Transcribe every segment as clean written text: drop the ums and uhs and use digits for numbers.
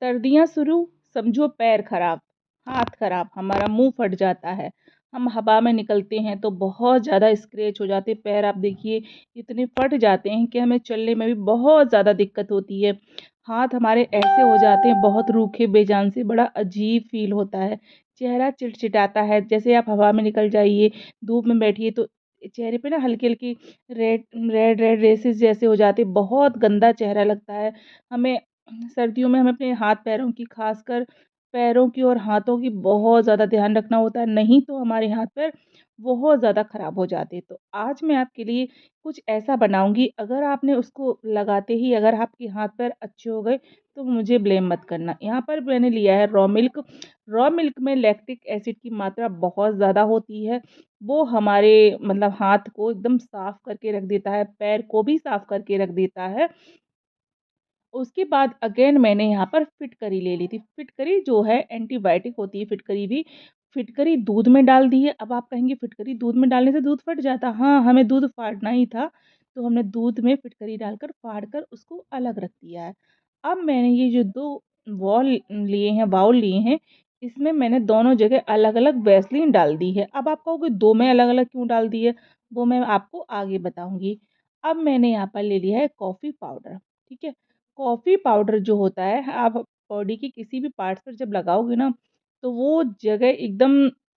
सर्दियाँ शुरू, समझो पैर खराब, हाथ खराब, हमारा मुँह फट जाता है। हम हवा में निकलते हैं तो बहुत ज़्यादा स्क्रैच हो जाते हैं, पैर आप देखिए इतने फट जाते हैं कि हमें चलने में भी बहुत ज़्यादा दिक्कत होती है। हाथ हमारे ऐसे हो जाते हैं बहुत रूखे बेजान से, बड़ा अजीब फ़ील होता है। चेहरा चिटचिटाता है, जैसे आप हवा में निकल जाइए, धूप में बैठिए तो चेहरे पे ना हल्की-हल्की रेड रेड रेड रेसेस जैसे हो जाते हैं, बहुत गंदा चेहरा लगता है। हमें सर्दियों में हमें अपने हाथ-पैरों की, ख़ासकर पैरों की और हाथों की बहुत ज़्यादा ध्यान रखना होता है, नहीं तो हमारे हाथ-पैर बहुत ज़्यादा ख़राब हो जाते हैं। तो आज मैं आपके लिए कुछ ऐसा बनाऊँगी, अगर आपने उसको लगाते ही अगर आपके हाथ-पैर अच्छे हो गए, तो मुझे ब्लेम मत करना। यहाँ पर मैंने लिया है रॉ मिल्क में लैक्टिक एसिड की मात्रा बहुत ज़्यादा होती है। वो हमारे मतलब हाथ को एकदम साफ़ करके रख देता है, पैर को भी साफ़ करके रख देता है। उसके बाद अगेन मैंने यहाँ पर फिटकरी ले ली थी। फिटकरी जो है एंटीबायोटिक होती है फिटकरी भी। फिटकरी दूध में डाल दी है। अब आप कहेंगे फिटकरी दूध में डालने से दूध फट जाता। हाँ, हमें दूध फाड़ना ही था, तो हमने दूध में फिटकरी डालकर फाड़ कर उसको अलग रख दिया है। अब मैंने ये जो 2 बाउल लिए हैं, इसमें मैंने दोनों जगह अलग-अलग वैसलीन डाल दी है। अब आप कहोगे 2 में अलग-अलग क्यों डाल दी है? वो मैं आपको आगे बताऊँगी। अब मैंने यहाँ पर ले लिया है कॉफ़ी पाउडर, ठीक है? कॉफ़ी पाउडर जो होता है, आप बॉडी के किसी भी पार्ट्स पर जब लगाओगे ना, तो वो जगह एकदम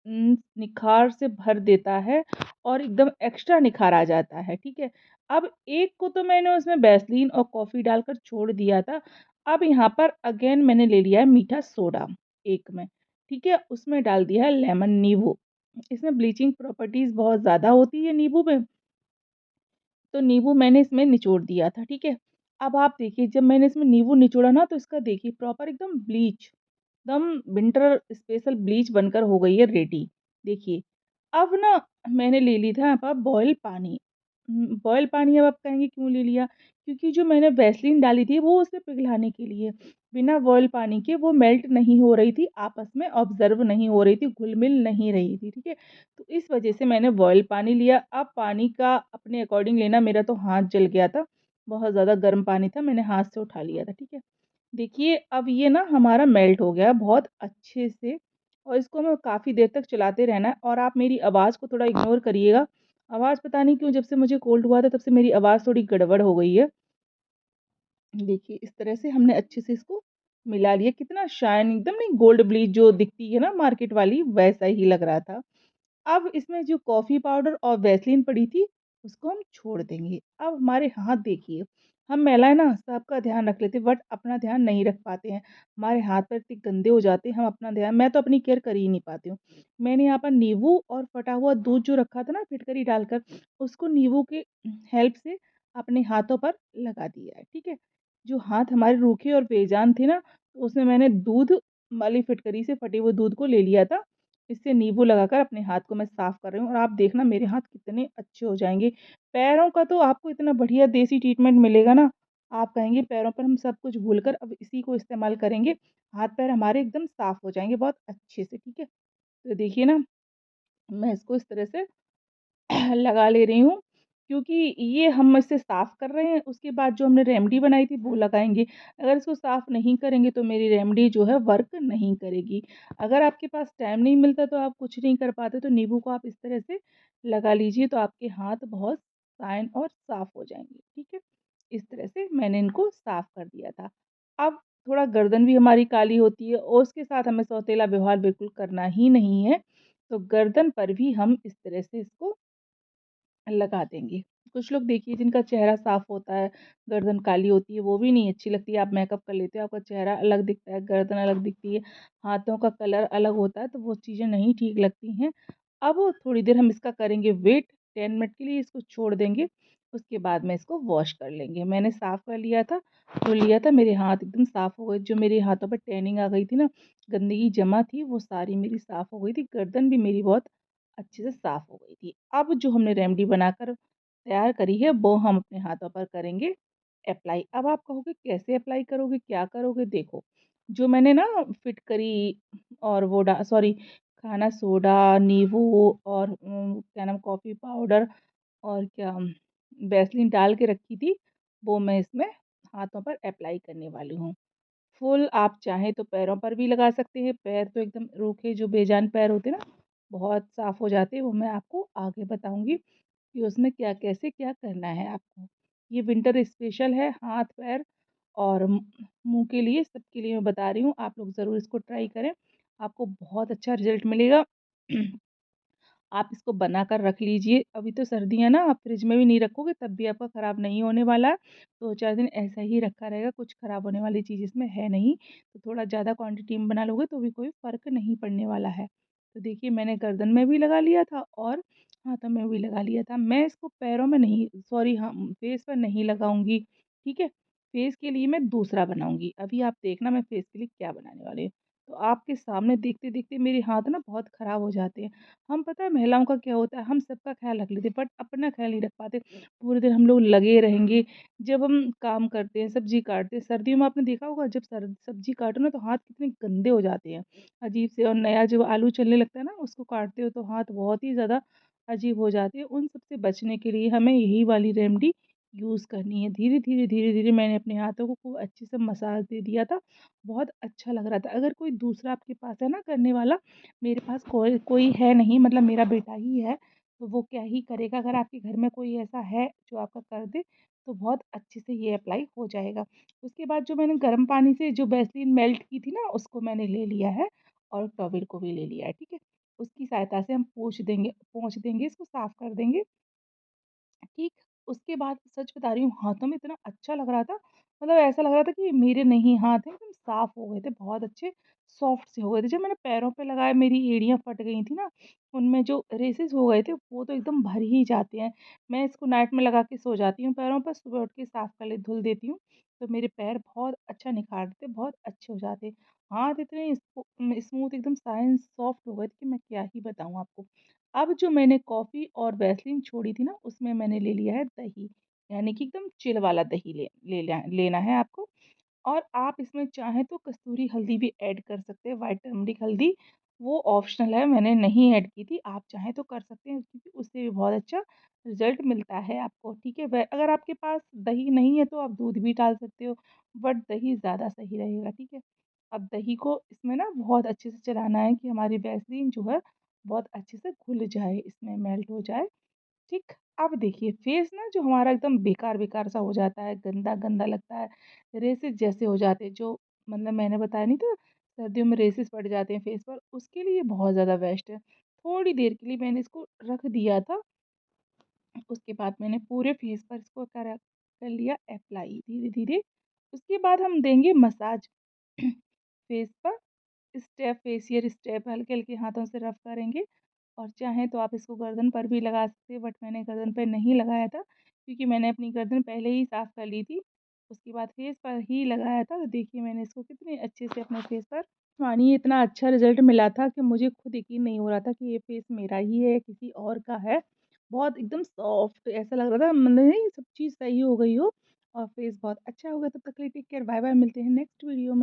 निखार से भर देता है और एकदम एक्स्ट्रा निखार आ जाता है, ठीक है? अब एक को तो मैंने उसमें वैसलीन और कॉफ़ी डालकर छोड़ दिया था। अब यहाँ पर अगेन मैंने ले लिया है मीठा सोडा एक में, ठीक है? उसमें डाल दिया है लेमन नींबू। इसमें ब्लीचिंग प्रॉपर्टीज़ बहुत ज़्यादा होती है नींबू में। तो नींबू मैंने इसमें निचोड़ दिया था, ठीक है? अब आप देखिए जब मैंने इसमें नींबू निचोड़ा ना तो इसका देखिए प्रॉपर एकदम ब्लीच, एकदम विंटर स्पेशल ब्लीच बनकर हो गई है रेडी। देखिए, अब ना मैंने ले ली था यहाँ पर बॉयल पानी। बॉयल पानी अब आप कहेंगे क्यों ले लिया? क्योंकि जो मैंने वैसलीन डाली थी वो उसे पिघलाने के लिए। बिना बॉयल पानी के वो मेल्ट नहीं हो रही थी, आपस में ऑब्ज़र्व नहीं हो रही थी, घुल-मिल नहीं रही थी, ठीक है? तो इस वजह से मैंने बॉयल पानी लिया। अब पानी का अपने अकॉर्डिंग लेना, मेरा तो हाथ जल गया था, बहुत ज़्यादा गर्म पानी था, मैंने हाथ से उठा लिया था, ठीक है? देखिए अब ये ना हमारा मेल्ट हो गया है बहुत अच्छे से और इसको हमें काफ़ी देर तक चलाते रहना है और आप मेरी आवाज़ को थोड़ा इग्नोर करिएगा। आवाज़ पता नहीं क्यों जब से मुझे कोल्ड हुआ था तब से मेरी आवाज़ थोड़ी गड़बड़ हो गई है। देखिए इस तरह से हमने अच्छे से इसको मिला लिया। कितना शाइन एकदम नहीं गोल्ड ब्लीच जो दिखती है ना मार्केट वाली वैसा ही लग रहा था। अब इसमें जो कॉफ़ी पाउडर और वैसलीन पड़ी थी, उसको हम छोड़ देंगे। अब हमारे हाथ देखिए, हम महिलाएँ ना सबका ध्यान रख लेते हैं बट अपना ध्यान नहीं रख पाते हैं। हमारे हाथ-पैर इतने गंदे हो जाते हैं, हम अपना ध्यान मैं तो अपनी केयर कर ही नहीं पाती हूँ। मैंने यहाँ पर नींबू और फटा हुआ दूध जो रखा था ना फिटकरी डालकर, उसको नींबू के हेल्प से अपने हाथों पर लगा दिया है, ठीक है? जो हाथ हमारे रूखे और बेजान थे ना, तो उसमें मैंने दूध वाली फिटकरी से फटे हुए दूध को ले लिया था। इससे नींबू लगाकर अपने हाथ को मैं साफ कर रही हूँ और आप देखना मेरे हाथ कितने अच्छे हो जाएँगे। पैरों का तो आपको इतना बढ़िया देसी ट्रीटमेंट मिलेगा ना, आप कहेंगे पैरों पर हम सब कुछ भूलकर अब इसी को इस्तेमाल करेंगे। हाथ-पैर हमारे एकदम साफ हो जाएँगे बहुत अच्छे से, ठीक है? तो देखिए ना, मैं इसको इस तरह से लगा ले रही हूँ, क्योंकि ये हम इसे साफ़ कर रहे हैं, उसके बाद जो हमने रेमेडी बनाई थी वो लगाएँगे। अगर इसको साफ़ नहीं करेंगे तो मेरी रेमेडी जो है वर्क नहीं करेगी। अगर आपके पास टाइम नहीं मिलता तो आप कुछ नहीं कर पाते तो नींबू को आप इस तरह से लगा लीजिए तो आपके हाथ बहुत शाइन और साफ़ हो जाएँगे, ठीक है? इस तरह से मैंने इनको साफ़ कर दिया था। अब थोड़ा गर्दन भी हमारी काली होती है और उसके साथ हमें सौतेला व्यवहार बिल्कुल करना ही नहीं है, तो गर्दन पर भी हम इस तरह से इसको लगा देंगे। कुछ लोग देखिए जिनका चेहरा साफ होता है, गर्दन काली होती है, वो भी नहीं अच्छी लगती है। आप मेकअप कर लेते हो, आपका चेहरा अलग दिखता है, गर्दन अलग दिखती है, हाथों का कलर अलग होता है, तो वो चीज़ें नहीं ठीक लगती हैं। अब थोड़ी देर हम इसका करेंगे वेट, 10 मिनट के लिए इसको छोड़ देंगे, उसके बाद में इसको वॉश कर लेंगे। मैंने साफ़ कर लिया था, धुल लिया था, मेरे हाथ एकदम साफ़ हो गए। जो मेरे हाथों पे टैनिंग आ गई थी ना, गंदगी जमा थी, वो सारी मेरी साफ़ हो गई थी। गर्दन भी मेरी बहुत अच्छे से साफ़ हो गई थी। अब जो हमने रेमेडी बनाकर तैयार करी है, वो हम अपने हाथों पर करेंगे एप्लाई। अब आप कहोगे कैसे अप्लाई करोगे, क्या करोगे? देखो, जो मैंने ना फिटकरी और वो खाना सोडा, नींबू और क्या नाम कॉफ़ी पाउडर और क्या वैसलीन डाल के रखी थी, वो मैं इसमें हाथों पर अप्लाई करने वाली हूँ। फुल आप चाहें तो पैरों पर भी लगा सकते हैं। पैर तो एकदम रूखे जो बेजान पैर होते हैं ना, बहुत साफ़ हो जाते हैं। वो मैं आपको आगे बताऊँगी कि उसमें क्या कैसे क्या करना है आपको। ये विंटर स्पेशल है हाथ, पैर और मुँह के लिए, सबके लिए मैं बता रही हूँ। आप लोग ज़रूर इसको ट्राई करें, आपको बहुत अच्छा रिज़ल्ट मिलेगा। आप इसको बनाकर रख लीजिए। अभी तो सर्दियाँ ना, आप फ्रिज में भी नहीं रखोगे तब भी आपका ख़राब नहीं होने वाला है। 2-4 दिन ऐसा ही रखा रहेगा, कुछ ख़राब होने वाली चीज़ इसमें है नहीं। तो थोड़ा ज़्यादा क्वांटिटी में बना लोगे तो भी कोई फ़र्क नहीं पड़ने वाला है। तो देखिए मैंने गर्दन में भी लगा लिया था और हाथों में भी लगा लिया था। मैं इसको पैरों में नहीं, सॉरी हाँ, फेस पर नहीं लगाऊँगी, ठीक है? फेस के लिए मैं दूसरा बनाऊँगी। अभी आप देखना मैं फेस के लिए क्या बनाने वाली हूँ। तो आपके सामने देखते-देखते मेरे हाथ ना बहुत ख़राब हो जाते हैं। हम पता है महिलाओं का क्या होता है, हम सबका ख़्याल रख लेते हैं बट अपना ख़्याल नहीं रख पाते। पूरे दिन हम लोग लगे रहेंगे, जब हम काम करते हैं, सब्ज़ी काटते हैं, सर्दियों में आपने देखा होगा जब सब्ज़ी काटो ना तो हाथ कितने गंदे हो जाते हैं, अजीब से। और नया जब आलू चलने लगता है ना, उसको काटते हो तो हाथ बहुत ही ज़्यादा अजीब हो जाते हैं। उन सब से बचने के लिए हमें यही वाली रेमेडी यूज़ करनी है। धीरे-धीरे मैंने अपने हाथों को खूब अच्छे से मसाज दे दिया था, बहुत अच्छा लग रहा था। अगर कोई दूसरा आपके पास है ना करने वाला, मेरे पास कोई कोई है नहीं, मतलब मेरा बेटा ही है, तो वो क्या ही करेगा। अगर आपके घर में कोई ऐसा है जो आपका कर दे, तो बहुत अच्छे से ये अप्लाई हो जाएगा। उसके बाद जो मैंने गर्म पानी से जो वैसलीन मेल्ट की थी ना, उसको मैंने ले लिया है और टॉवल को भी ले लिया है, ठीक है? उसकी सहायता से हम पोंछ देंगे, इसको साफ कर देंगे। ठीक, उसके बाद सच बता रही हूँ, हाथों में इतना अच्छा लग रहा था, मतलब ऐसा लग रहा था कि मेरे नहीं हाथ हैं, एकदम साफ़ हो गए थे, बहुत अच्छे सॉफ्ट से हो गए थे। जब मैंने पैरों पे लगाए मेरी एड़ियाँ फट गई थी ना, उनमें जो रेसेस हो गए थे वो तो एकदम भर ही जाते हैं। मैं इसको नाइट में लगा के सो जाती हूँ पैरों पर, सुबह उठ के साफ़ कर ले धुल देती हूँ, तो मेरे पैर बहुत अच्छा निखारते, बहुत अच्छे हो जाते। हाथ इतने स्मूथ एकदम शाइन सॉफ्ट हो गए थे कि मैं क्या ही बताऊँ आपको। अब जो मैंने कॉफ़ी और वैसलीन छोड़ी थी ना, उसमें मैंने ले लिया है दही, यानी कि एकदम चिल वाला दही लेना है आपको। और आप इसमें चाहें तो कस्तूरी हल्दी भी ऐड कर सकते हैं, व्हाइट टर्मरिक हल्दी, वो ऑप्शनल है, मैंने नहीं ऐड की थी। आप चाहें तो कर सकते हैं क्योंकि उससे भी बहुत अच्छा रिज़ल्ट मिलता है आपको, ठीक है? अगर आपके पास दही नहीं है तो आप दूध भी डाल सकते हो, बट दही ज़्यादा सही रहेगा, ठीक है? अब दही को इसमें ना बहुत अच्छे से चलाना है कि हमारी वैसलीन जो है बहुत अच्छे से घुल जाए, इसमें मेल्ट हो जाए, ठीक। अब देखिए फेस ना जो हमारा एकदम बेकार-बेकार सा हो जाता है, गंदा-गंदा लगता है, रेसेस जैसे हो जाते हैं, जो मतलब मैंने बताया नहीं था सर्दियों में रेसेस पड़ जाते हैं फेस पर, उसके लिए बहुत ज़्यादा बेस्ट है। थोड़ी देर के लिए मैंने इसको रख दिया था, उसके बाद मैंने पूरे फेस पर इसको कर लिया अप्लाई धीरे-धीरे। उसके बाद हम देंगे मसाज फेस पर, स्टेप फेशियल स्टेप हल्के-हल्के हाथों से रब करेंगे। और चाहें तो आप इसको गर्दन पर भी लगा सकते हैं, बट मैंने गर्दन पे नहीं लगाया था क्योंकि मैंने अपनी गर्दन पहले ही साफ़ कर ली थी। उसके बाद फेस पर ही लगाया था, तो देखिए मैंने इसको कितने अच्छे से अपने फेस पर मानिए इतना अच्छा रिज़ल्ट मिला था कि मुझे खुद यकीन नहीं हो रहा था कि ये फेस मेरा ही है, किसी और का है। बहुत एकदम सॉफ्ट ऐसा लग रहा था, मतलब नहीं सब चीज़ सही हो गई हो और फेस बहुत अच्छा हो गया। तब तक के लिए टेक केयर, बाय-बाय, मिलते हैं नेक्स्ट वीडियो में।